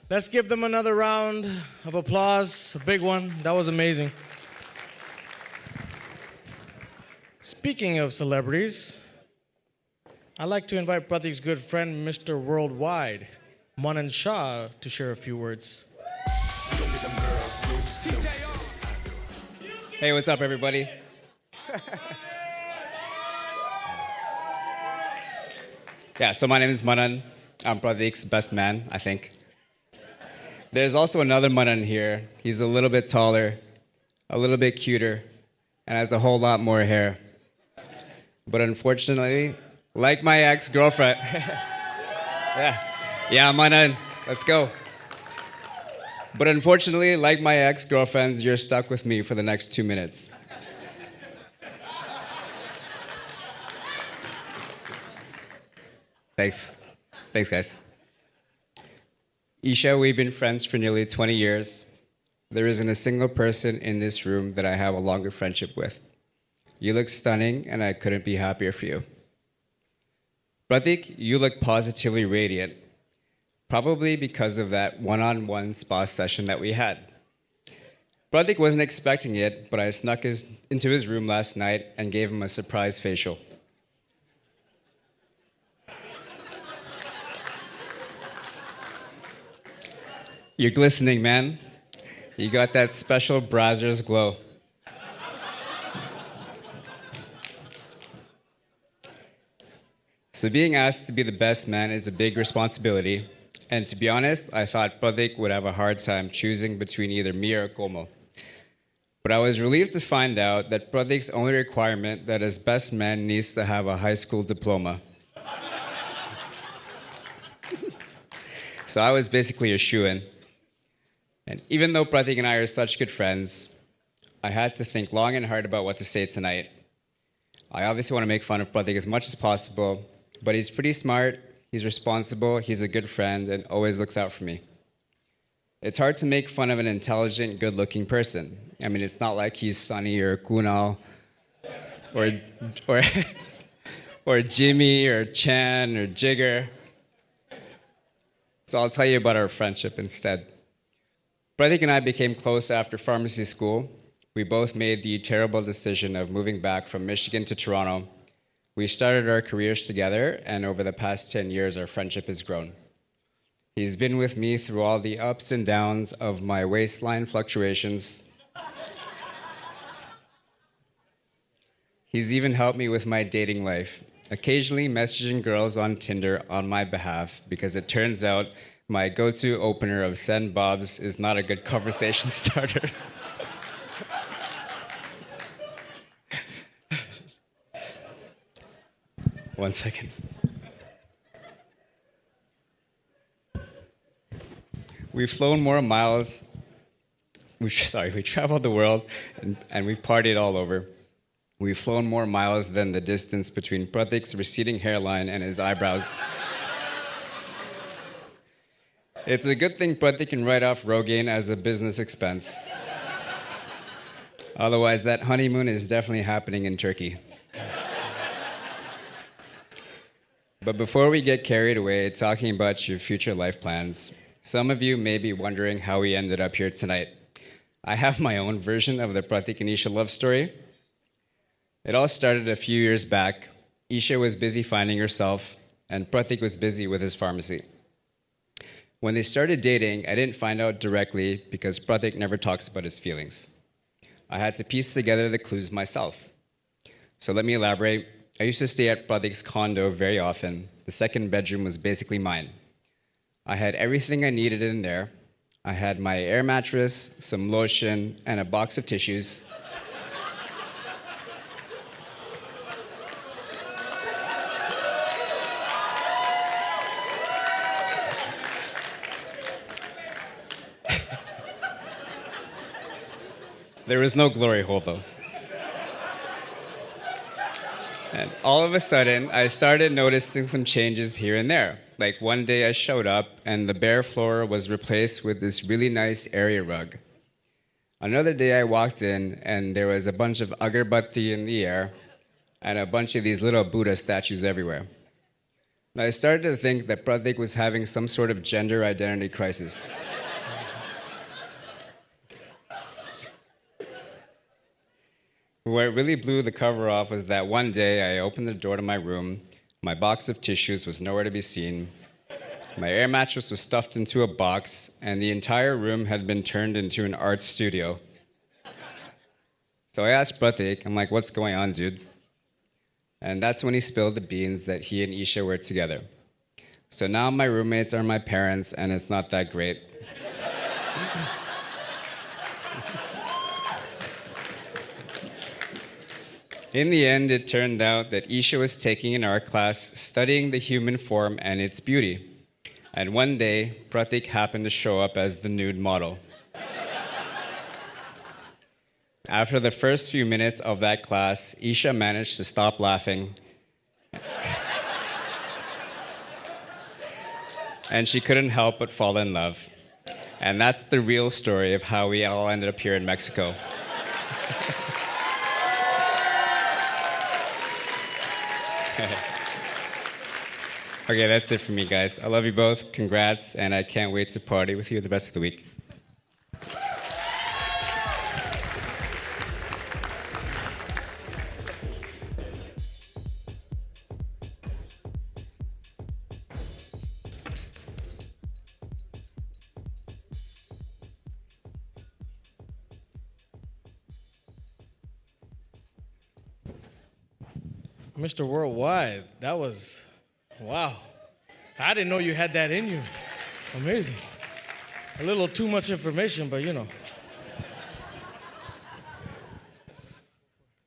Let's give them another round of applause, a big one. That was amazing. Speaking of celebrities, I'd like to invite Pratik's good friend, Mr. Worldwide, Manan Shah, to share a few words. Hey, what's up, everybody? Yeah, so my name is Manan. I'm Pratik's best man, I think. There's also another Manan here. He's a little bit taller, a little bit cuter, and has a whole lot more hair. But unfortunately, like my ex-girlfriend... yeah, Manan, let's go. But unfortunately, like my ex-girlfriends, you're stuck with me for the next 2 minutes. Thanks. Thanks, guys. Isha, we've been friends for nearly 20 years. There isn't a single person in this room that I have a longer friendship with. You look stunning, and I couldn't be happier for you. Pratik, you look positively radiant, probably because of that one-on-one spa session that we had. Pratik wasn't expecting it, but I snuck into his room last night and gave him a surprise facial. You're glistening, man. You got that special Brazzers glow. So being asked to be the best man is a big responsibility. And to be honest, I thought Pratik would have a hard time choosing between either me or Como. But I was relieved to find out that Pratik's only requirement that his best man needs to have a high school diploma. So I was basically a shoo-in. And even though Pratik and I are such good friends, I had to think long and hard about what to say tonight. I obviously want to make fun of Pratik as much as possible, but he's pretty smart, he's responsible, he's a good friend, and always looks out for me. It's hard to make fun of an intelligent, good-looking person. I mean, it's not like he's Sunny or Kunal or, or Jimmy or Chan or Jigger. So I'll tell you about our friendship instead. Pratik and I became close after pharmacy school. We both made the terrible decision of moving back from Michigan to Toronto. We started our careers together, and over the past 10 years, our friendship has grown. He's been with me through all the ups and downs of my waistline fluctuations. He's even helped me with my dating life, occasionally messaging girls on Tinder on my behalf, because it turns out my go-to opener of send bobs is not a good conversation starter. One second. We've flown more miles. We traveled the world and we've partied all over. We've flown more miles than the distance between Pratik's receding hairline and his eyebrows. It's a good thing Pratik can write off Rogaine as a business expense. Otherwise, that honeymoon is definitely happening in Turkey. But before we get carried away talking about your future life plans, some of you may be wondering how we ended up here tonight. I have my own version of the Pratik and Isha love story. It all started a few years back. Isha was busy finding herself, and Pratik was busy with his pharmacy. When they started dating, I didn't find out directly because Pratik never talks about his feelings. I had to piece together the clues myself. So let me elaborate. I used to stay at Pratik's condo very often. The second bedroom was basically mine. I had everything I needed in there. I had my air mattress, some lotion, and a box of tissues. There was no glory hole, though. And all of a sudden, I started noticing some changes here and there. Like one day I showed up, and the bare floor was replaced with this really nice area rug. Another day I walked in, and there was a bunch of agarbatti in the air, and a bunch of these little Buddha statues everywhere. And I started to think that Pratik was having some sort of gender identity crisis. What really blew the cover off was that one day I opened the door to my room, my box of tissues was nowhere to be seen, my air mattress was stuffed into a box, and the entire room had been turned into an art studio. So I asked Pratik, I'm like, what's going on, dude? And that's when he spilled the beans that he and Isha were together. So now my roommates are my parents, and it's not that great. In the end, it turned out that Isha was taking an art class studying the human form and its beauty. And one day, Pratik happened to show up as the nude model. After the first few minutes of that class, Isha managed to stop laughing. And she couldn't help but fall in love. And that's the real story of how we all ended up here in Mexico. Okay, that's it for me, guys. I love you both. Congrats, and I can't wait to party with you the rest of the week. Mr. Worldwide, that was, wow. I didn't know you had that in you. Amazing. A little too much information, but you know.